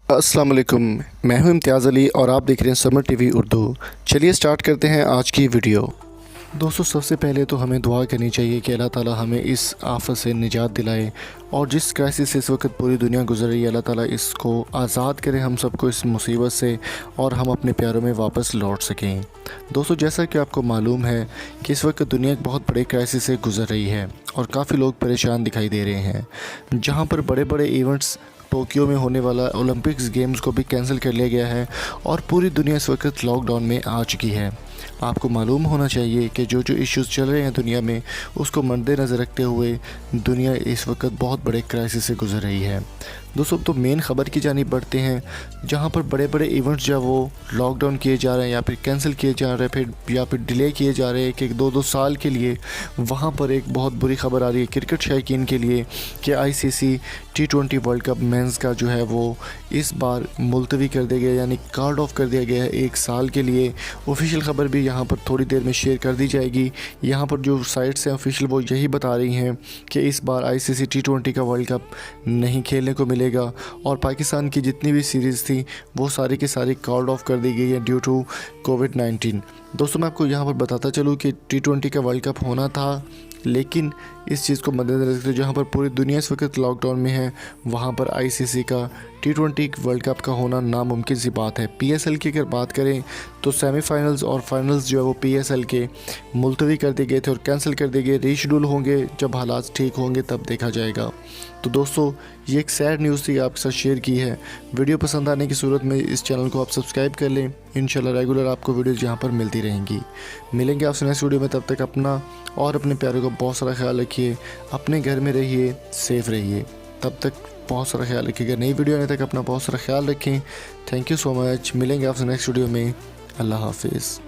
अस्सलाम वालेकुम। मैं हूं इम्तियाज़ अली और आप देख रहे हैं समर टीवी उर्दू। चलिए स्टार्ट करते हैं आज की वीडियो। दोस्तों, सबसे पहले तो हमें दुआ करनी चाहिए कि अल्लाह ताला हमें इस आफत से निजात दिलाए और जिस क्राइसिस से इस वक्त पूरी दुनिया गुजर रही है, अल्लाह ताला इसको आज़ाद करे हम सबको इस मुसीबत से और हम अपने प्यारों में वापस लौट सकें। दोस्तों, जैसा कि आपको मालूम है कि इस वक्त दुनिया एक बहुत बड़े क्राइसिस से गुजर रही है और काफ़ी लोग परेशान दिखाई दे रहे हैं। जहाँ पर बड़े बड़े इवेंट्स, टोक्यो में होने वाला ओलंपिक्स गेम्स को भी कैंसिल कर लिया गया है और पूरी दुनिया इस वक्त लॉकडाउन में आ चुकी है। आपको मालूम होना चाहिए कि जो इश्यूज़ चल रहे हैं दुनिया में, उसको मद्देनज़र रखते हुए दुनिया इस वक्त बहुत बड़े क्राइसिस से गुजर रही है। दोस्तों, तो मेन ख़बर की जानिब बढ़ते हैं, जहां पर बड़े बड़े इवेंट्स जो वो लॉकडाउन किए जा रहे हैं या फिर कैंसिल किए जा रहे हैं या फिर डिले किए जा रहे हैं कि 2-2 साल के लिए। वहां पर एक बहुत बुरी खबर आ रही है क्रिकेट शौकीन के लिए कि ICC T20 world cup mains का जो है वो इस बार मुलतवी कर दिया गया, यानी कार्ड ऑफ कर दिया गया है 1 साल के लिए। ऑफिशियल ख़बर भी यहाँ पर थोड़ी देर में शेयर कर दी जाएगी। यहाँ पर जो साइट्स हैं ऑफिशियल, वो यही बता रही हैं कि इस बार ICC T20 का वर्ल्ड कप नहीं खेलने को मिलेगा और पाकिस्तान की जितनी भी सीरीज़ थी वो सारी की सारी कार्ड ऑफ कर दी गई है ड्यू टू कोविड-19। दोस्तों, मैं आपको यहाँ पर बताता चलूँ कि T20 का वर्ल्ड कप होना था, लेकिन इस चीज़ को मद्देनज़र रखते हुए जहाँ पर पूरी दुनिया इस वक्त लॉकडाउन में है, वहाँ पर ICC का T20 वर्ल्ड कप का होना नामुमकिन सी बात है। PSL की अगर बात करें तो सेमीफाइनल्स और फाइनल्स जो है वो PSL के मुलतवी कर दिए गए थे और कैंसिल कर दिए गए। रीशेड्यूल होंगे जब हालात ठीक होंगे तब देखा जाएगा। तो दोस्तों, ये एक सैड न्यूज़ थी, आपके साथ शेयर की है। वीडियो पसंद आने की सूरत में इस चैनल को आप सब्सक्राइब कर लें। इंशाल्लाह रेगुलर आपको वीडियोज़ यहाँ पर मिलती रहेंगी। मिलेंगे आपसे नेक्स्ट वीडियो में, तब तक अपना और अपने प्यारों का बहुत सारा ख्याल रखिए। अपने घर में रहिए, सेफ़ रहिए। तब तक बहुत सारा ख्याल रखिएगा। नई वीडियो आने तक अपना बहुत सारा ख्याल रखें। Thank you so much. मिलेंगे आपसे नेक्स्ट वीडियो में। अल्लाह हाफिज़।